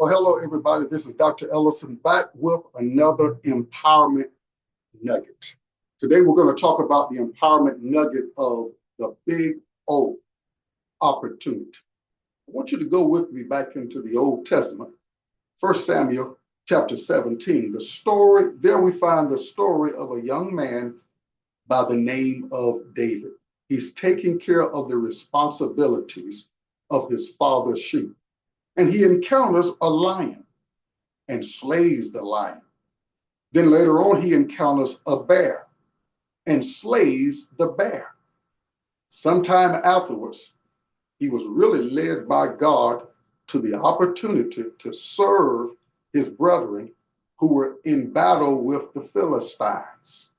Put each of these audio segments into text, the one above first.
Well, hello, everybody. This is Dr. Ellison back with another empowerment nugget. Today, we're going to talk about the empowerment nugget of the big O, opportunity. I want you to go with me back into the Old Testament, 1 Samuel chapter 17. The story, there we find the story of a young man by the name of David. He's taking care of the responsibilities of his father's sheep. And he encounters a lion and slays the lion. Then later on, he encounters a bear and slays the bear. Sometime afterwards, he was really led by God to the opportunity to serve his brethren who were in battle with the Philistines.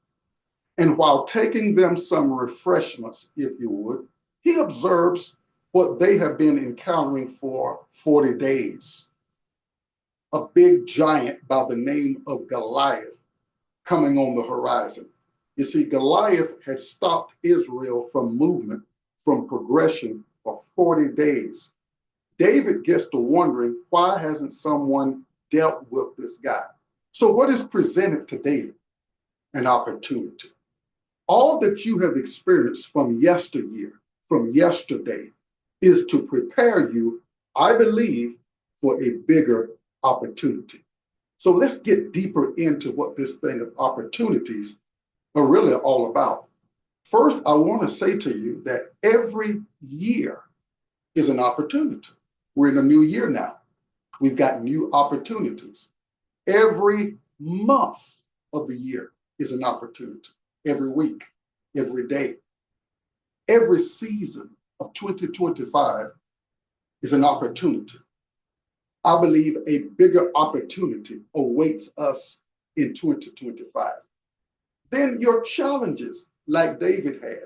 And while taking them some refreshments, if you would, he observes what they have been encountering for 40 days. A big giant by the name of Goliath coming on the horizon. You see, Goliath had stopped Israel from movement, from progression for 40 days. David gets to wondering, why hasn't someone dealt with this guy? So what is presented to David? An opportunity. All that you have experienced from yesteryear, from yesterday, is to prepare you, I believe, for a bigger opportunity. So let's get deeper into what this thing of opportunities are really all about. First, I want to say to you that every year is an opportunity. We're in a new year now. We've got new opportunities. Every month of the year is an opportunity. Every week, every day, every season of 2025 is an opportunity. I believe a bigger opportunity awaits us in 2025. Then your challenges, like David had,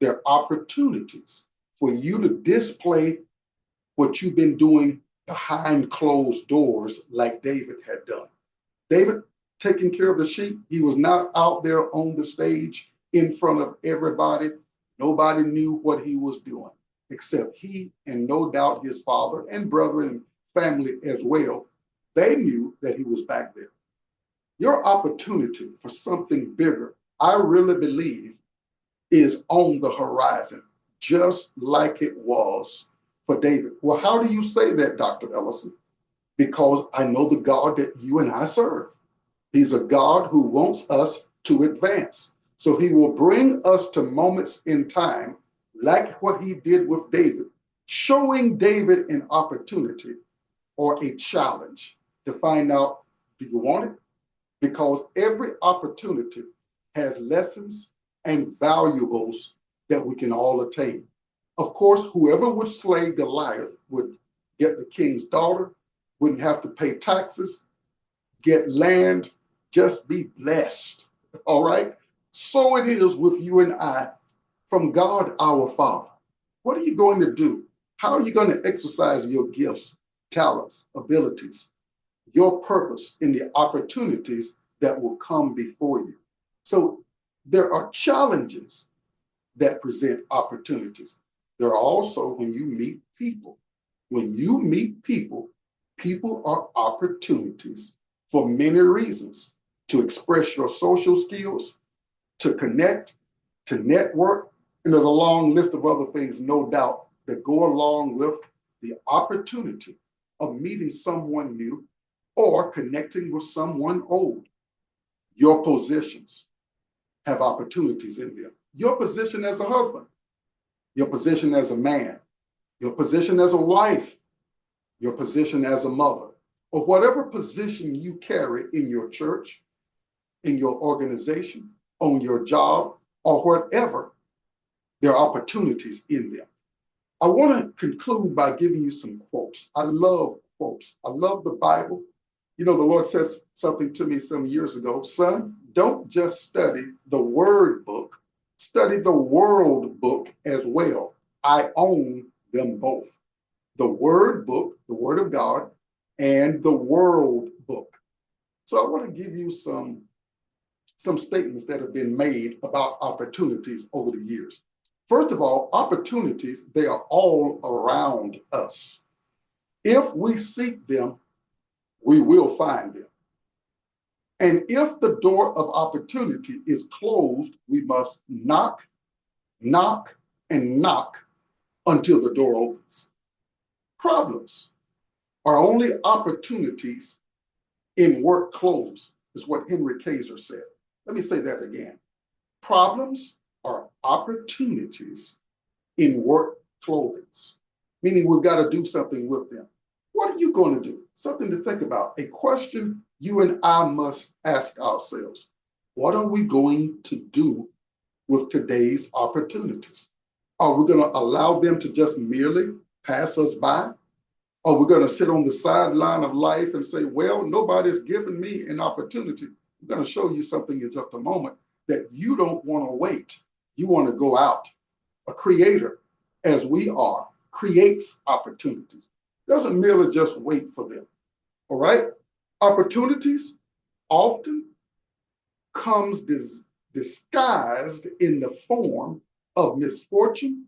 they're opportunities for you to display what you've been doing behind closed doors, like David had done. David taking care of the sheep, he was not out there on the stage in front of everybody. Nobody knew what he was doing, except he and no doubt his father and brother and family as well. They knew that he was back there. Your opportunity for something bigger, I really believe, is on the horizon, just like it was for David. Well, how do you say that, Dr. Ellison? Because I know the God that you and I serve. He's a God who wants us to advance. So he will bring us to moments in time, like what he did with David, showing David an opportunity or a challenge to find out, do you want it? Because every opportunity has lessons and valuables that we can all attain. Of course, whoever would slay Goliath would get the king's daughter, wouldn't have to pay taxes, get land, just be blessed. All right? So it is with you and I from God our Father. What are you going to do? How are you going to exercise your gifts, talents, abilities, your purpose in the opportunities that will come before you? So there are challenges that present opportunities. There are also when you meet people. When you meet people, people are opportunities for many reasons: to express your social skills, to connect, to network, and there's a long list of other things, no doubt, that go along with the opportunity of meeting someone new or connecting with someone old. Your positions have opportunities in them. Your position as a husband, your position as a man, your position as a wife, your position as a mother, or whatever position you carry in your church, in your organization, on your job, or whatever, there are opportunities in them. I want to conclude by giving you some quotes. I love quotes. I love the Bible. You know, the Lord says something to me some years ago: son, don't just study the word book, study the world book as well. I own them both. The word book, the word of God, and the world book. So I want to give you some statements that have been made about opportunities over the years. First of all, opportunities, they are all around us. If we seek them, we will find them. And if the door of opportunity is closed, we must knock, knock, and knock until the door opens. Problems are only opportunities in work clothes, is what Henry Kaiser said. Let me say that again. Problems are opportunities in work clothing, meaning we've got to do something with them. What are you going to do? Something to think about. A question you and I must ask ourselves. What are we going to do with today's opportunities? Are we going to allow them to just merely pass us by? Are we going to sit on the sideline of life and say, well, nobody's given me an opportunity? I'm going to show you something in just a moment that you don't want to wait. You want to go out. A creator, as we are, creates opportunities. Doesn't merely just wait for them. All right? Opportunities often comes disguised in the form of misfortune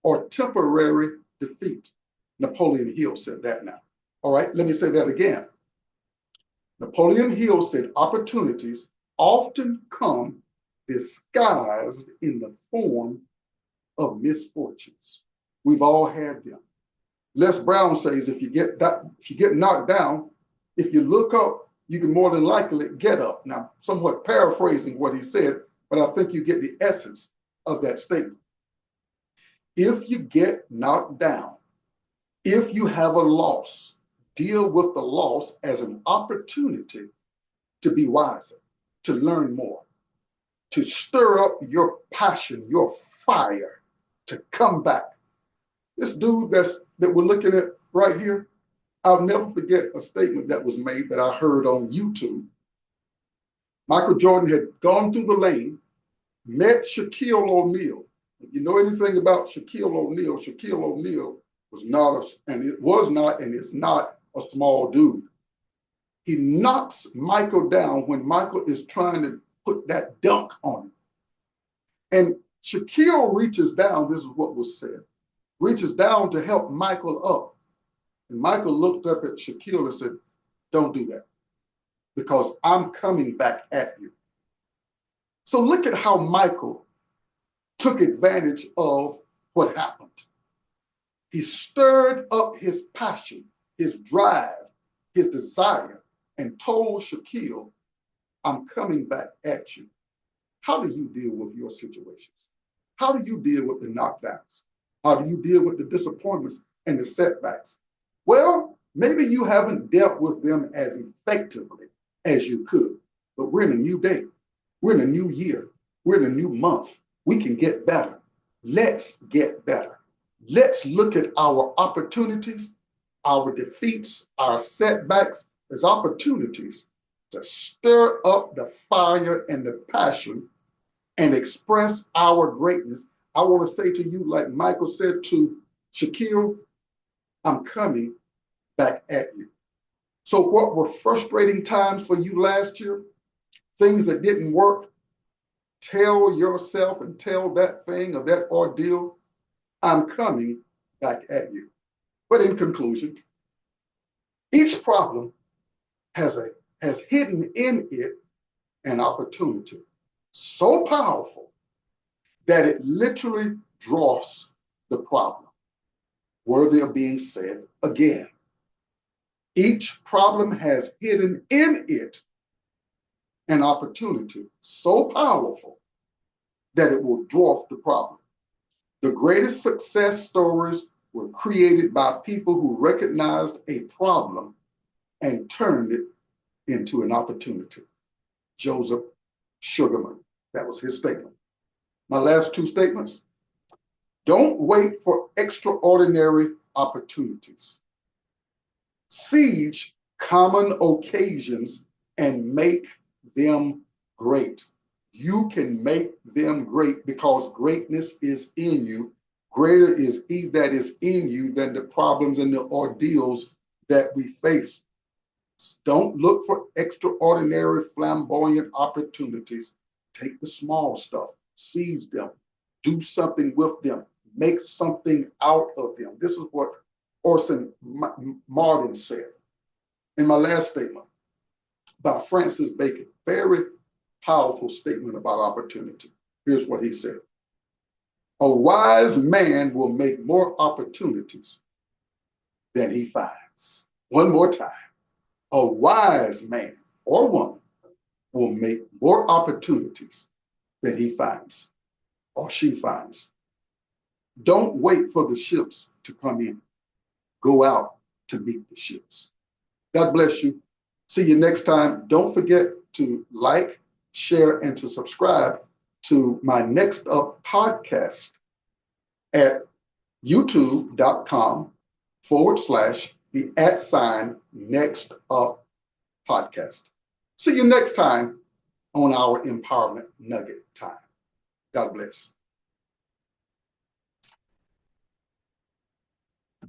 or temporary defeat. Napoleon Hill said that now. All right, let me say that again. Napoleon Hill said opportunities often come disguised in the form of misfortunes. We've all had them. Les Brown says if you get knocked down, if you look up, you can more than likely get up. Now, somewhat paraphrasing what he said, but I think you get the essence of that statement. If you get knocked down, if you have a loss, deal with the loss as an opportunity to be wiser, to learn more, to stir up your passion, your fire, to come back. This dude that we're looking at right here, I'll never forget a statement that was made that I heard on YouTube. Michael Jordan had gone through the lane, met Shaquille O'Neal. If you know anything about Shaquille O'Neal was not, and is not a small dude. He knocks Michael down when Michael is trying to put that dunk on him. And Shaquille reaches down, this is what was said, reaches down to help Michael up. And Michael looked up at Shaquille and said, don't do that, because I'm coming back at you. So look at how Michael took advantage of what happened. He stirred up his passion, his drive, his desire, and told Shaquille, I'm coming back at you. How do you deal with your situations? How do you deal with the knockdowns? How do you deal with the disappointments and the setbacks? Well, maybe you haven't dealt with them as effectively as you could, but we're in a new day. We're in a new year. We're in a new month. We can get better. Let's get better. Let's look at our opportunities, our defeats, our setbacks as opportunities to stir up the fire and the passion and express our greatness. I want to say to you, like Michael said to Shaquille, I'm coming back at you. So what were frustrating times for you last year? Things that didn't work? Tell yourself and tell that thing or that ordeal, I'm coming back at you. But in conclusion, each problem has hidden in it an opportunity so powerful that it literally draws the problem, worthy of being said again. Each problem has hidden in it an opportunity so powerful that it will dwarf the problem. The greatest success stories were created by people who recognized a problem and turned it into an opportunity. Joseph Sugarman, that was his statement. My last two statements. Don't wait for extraordinary opportunities. Siege common occasions and make them great. You can make them great because greatness is in you. Greater is he that is in you than the problems and the ordeals that we face. Don't look for extraordinary, flamboyant opportunities. Take the small stuff, seize them, do something with them, make something out of them. This is what Orson Martin said. In my last statement by Francis Bacon, very powerful statement about opportunity. Here's what he said. A wise man will make more opportunities than he finds. One more time. A wise man or woman will make more opportunities than he finds or she finds. Don't wait for the ships to come in. Go out to meet the ships. God bless you. See you next time. Don't forget to like, share, and to subscribe to my Next Up podcast at youtube.com/the @ podcast. See you next time on our Empowerment Nugget time. God bless.